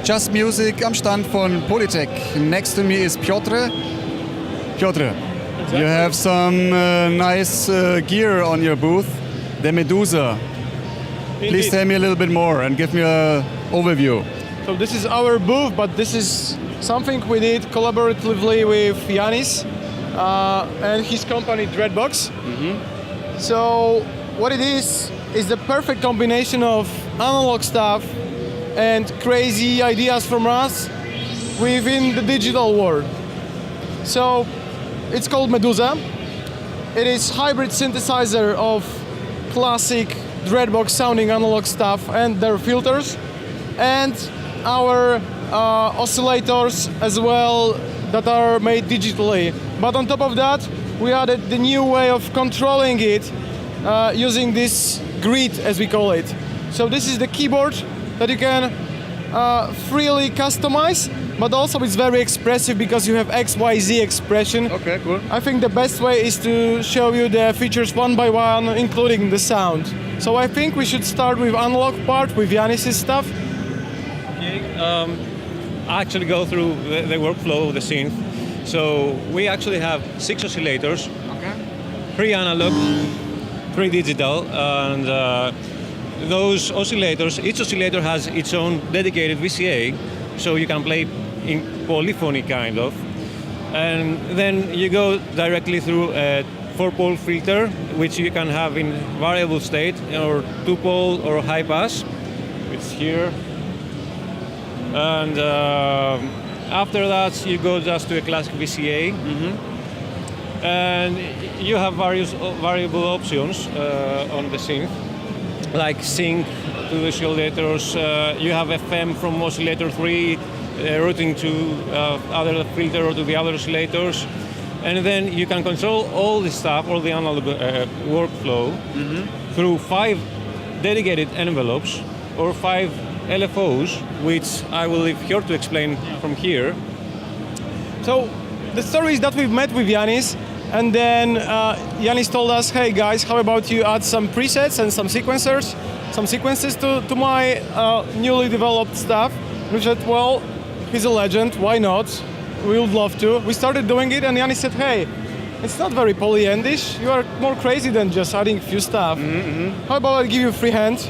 Justmusic am Stand von Polytech. Next to me is Piotr. Piotr, exactly. You have some nice gear on your booth, the Medusa. Indeed. Please tell me a little bit more and give me an overview. So this is our booth, but this is something we did collaboratively with Yannis and his company Dreadbox. Mm-hmm. So what it is the perfect combination of analog stuff and crazy ideas from us within the digital world. So it's called Medusa. It is hybrid synthesizer of classic Dreadbox sounding analog stuff and their filters, and our oscillators as well that are made digitally. But on top of that, we added the new way of controlling it using this grid, as we call it. So this is the keyboard that you can freely customize, but also it's very expressive because you have XYZ expression. Okay, cool. I think the best way is to show you the features one by one, including the sound. So I think we should start with analog part, with Yannis' stuff. Okay, I actually go through the workflow of the synth. So we actually have 6 oscillators, Okay. 3 analog, 3 digital, and those oscillators, each oscillator has its own dedicated VCA, so you can play in polyphony kind of. And then you go directly through a 4-pole filter, which you can have in variable state, or 2-pole or high pass. It's here. And after that, you go just to a classic VCA. Mm-hmm. And you have various variable options on the synth, like sync to the oscillators. You have FM from oscillator 3 routing to other filter or to the other oscillators. And then you can control all this stuff, all the analog workflow, Mm-hmm. through 5 dedicated envelopes or 5 LFOs, which I will leave here to explain from here. So the story is that we've met with Yannis, and then Yannis told us, hey guys, how about you add some presets and some sequences to my newly developed stuff? We said, well, he's a legend, why not? We would love to. We started doing it, and Yannis said, hey, it's not very polyendish. You are more crazy than just adding a few stuff. Mm-hmm. How about I give you a free hand,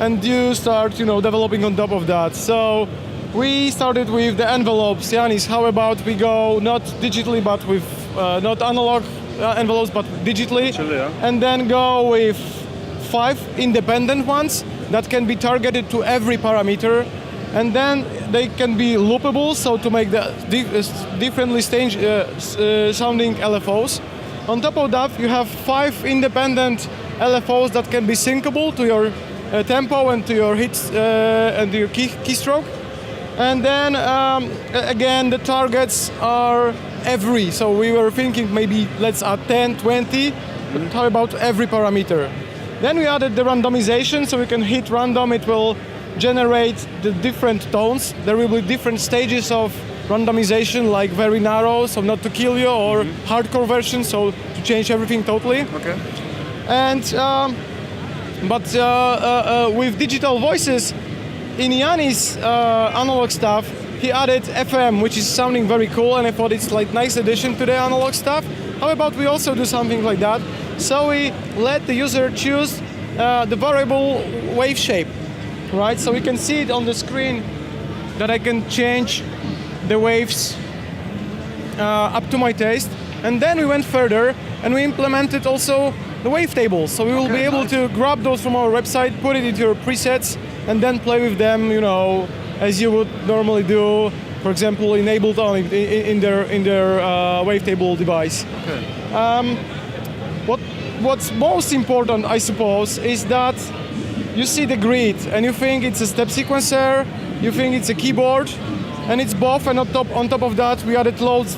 and you start, developing on top of that. So we started with the envelopes. Yannis, how about we go not digitally, but with not analog envelopes, but digitally, and then go with 5 independent ones that can be targeted to every parameter, and then they can be loopable, so to make the differently sounding LFOs. On top of that, you have 5 independent LFOs that can be syncable to your tempo and to your hits and to your keystroke. And then again, the targets are every. So we were thinking maybe let's add 10, 20, but how about every parameter? Then we added the randomization, so we can hit random, it will generate the different tones. There will be different stages of randomization, like very narrow, so not to kill you, or hardcore version, so to change everything totally. Okay. And with digital voices, in Yannis' analog stuff, he added FM, which is sounding very cool, and I thought it's like nice addition to the analog stuff. How about we also do something like that? So we let the user choose the variable wave shape, right? So we can see it on the screen that I can change the waves up to my taste. And then we went further and we implemented also the wavetables. So we will be able to grab those from our website, put it into your presets, and then play with them, as you would normally do, for example, enabled on in their wavetable device. Okay. What's most important, I suppose, is that you see the grid and you think it's a step sequencer, you think it's a keyboard, and it's both. And on top of that, we added loads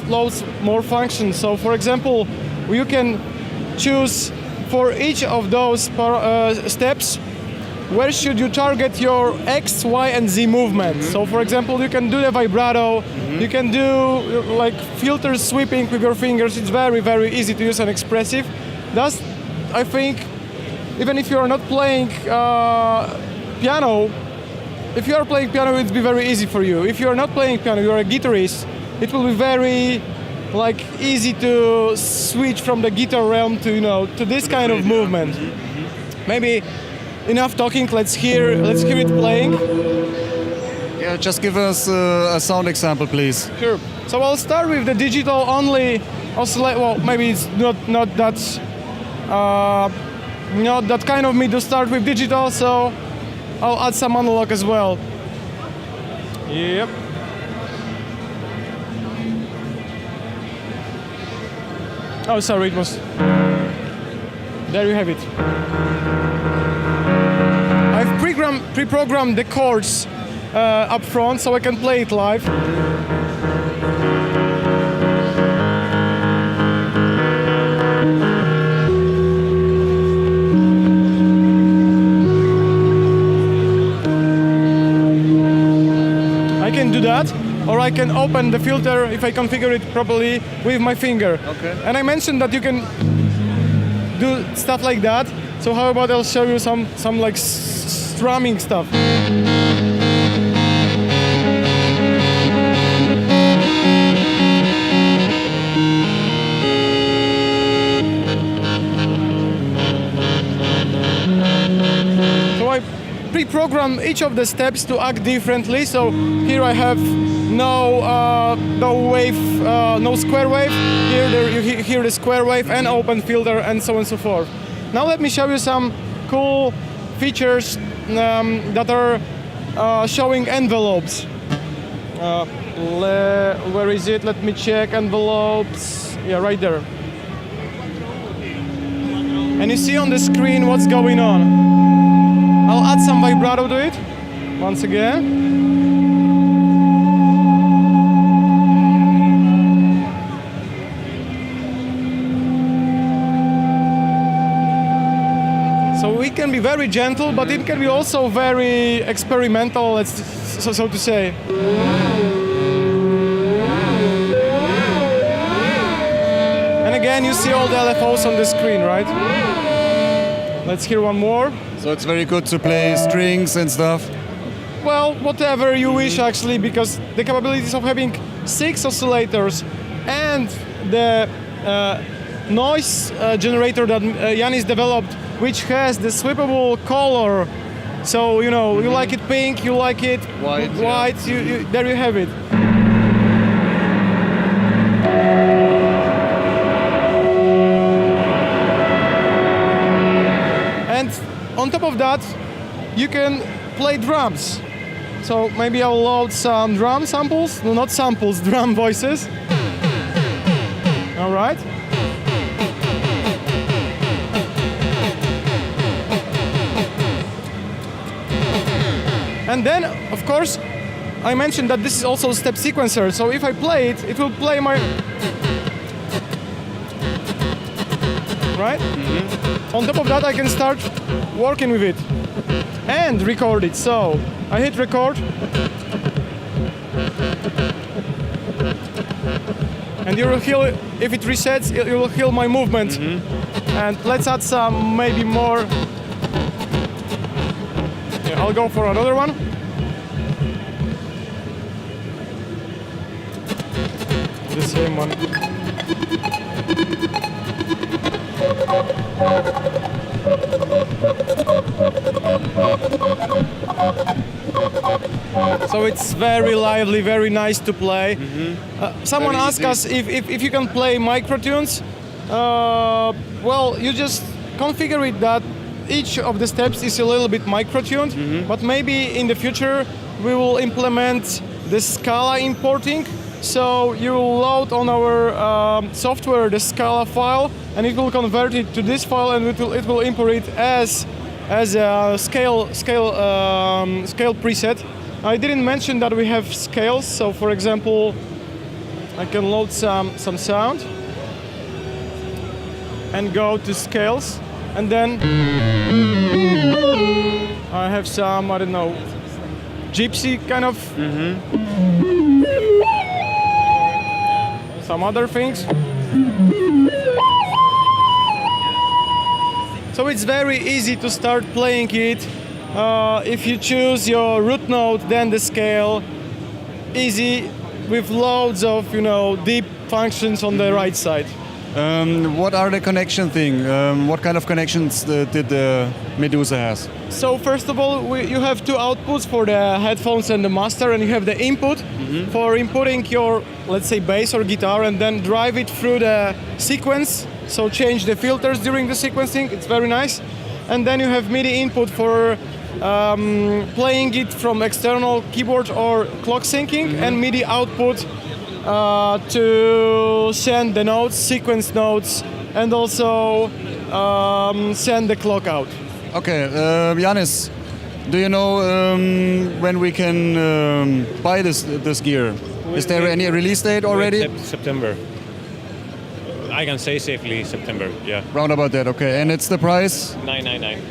more functions. So, for example, you can choose for each of those steps where should you target your X, Y, and Z movement. So, for example, you can do the vibrato, you can do like filter sweeping with your fingers. It's very, very easy to use and expressive. Thus, I think, even if you are not playing piano, if you are playing piano, it will be very easy for you. If you are not playing piano, you are a guitarist, it will be very like easy to switch from the guitar realm to, you know, to this kind of movement. Maybe enough talking, let's hear it playing. Yeah, just give us a sound example, please. Sure. So I'll start with the digital only oscillator. Well, maybe it's not that kind of me to start with digital, so I'll add some analog as well. Yep. Oh, sorry, it was... There you have it. I've pre-programmed the chords up front so I can play it live. I can do that, or I can open the filter if I configure it properly with my finger. Okay. And I mentioned that you can do stuff like that. So how about I'll show you some like strumming stuff. So I pre-program each of the steps to act differently. So here I have no wave, no square wave. Here you hear the square wave and open filter and so on and so forth. Now let me show you some cool features that are showing envelopes. Where is it? Let me check envelopes. Yeah, right there. And you see on the screen what's going on. I'll add some vibrato to it once again. So it can be very gentle, but it can be also very experimental, so to say. And again, you see all the LFOs on the screen, right? Let's hear one more. So it's very good to play strings and stuff. Well, whatever you wish, actually, because the capabilities of having 6 oscillators and the noise generator that Yannis developed, which has the swappable color. So, you know, you like it pink, you like it white, yeah. There you have it. And on top of that, you can play drums. So maybe I'll load some drum samples. No, not samples, drum voices. All right. And then, of course, I mentioned that this is also a step sequencer. So if I play it, it will play my... Right? Mm-hmm. On top of that, I can start working with it and record it. So I hit record. And you will hear, if it resets, it will hear my movement. Mm-hmm. And let's add some, maybe more. I'll go for another one. The same one. So it's very lively, very nice to play. Mm-hmm. Someone asked us if you can play microtunes. Well, you just configure it that each of the steps is a little bit microtuned, mm-hmm. but maybe in the future we will implement the Scala importing. So you will load on our software the Scala file, and it will convert it to this file, and it will import it as a scale preset. I didn't mention that we have scales. So for example, I can load some sound and go to scales. And then I have some, I don't know, gypsy kind of, mm-hmm. some other things. So it's very easy to start playing it If you choose your root note, then the scale, easy, with loads of deep functions on the right side. What are the connection thing? What kind of connections did the Medusa has? So first of all, you have two outputs for the headphones and the master, and you have the input for inputting your, let's say, bass or guitar, and then drive it through the sequence. So change the filters during the sequencing. It's very nice. And then you have MIDI input for playing it from external keyboard or clock syncing, and MIDI output to send the notes, sequence notes, and also send the clock out. Okay, Yannis, do you know when we can buy this gear? Is there any release date already? September. I can say safely September, yeah. Round about that, okay. And it's the price? 999.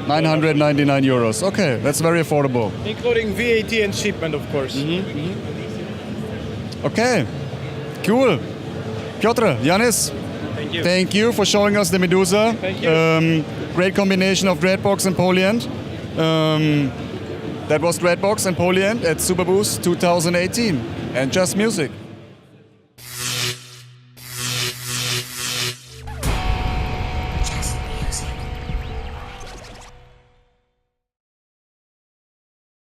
999 euros. Okay, that's very affordable. Including VAT and shipment, of course. Okay, cool. Piotr, Yannis, Thank you. thank you for showing us the Medusa. Thank you. Great combination of Dreadbox and Polyend. That was Dreadbox and Polyend at Superbooth 2018 and Justmusic.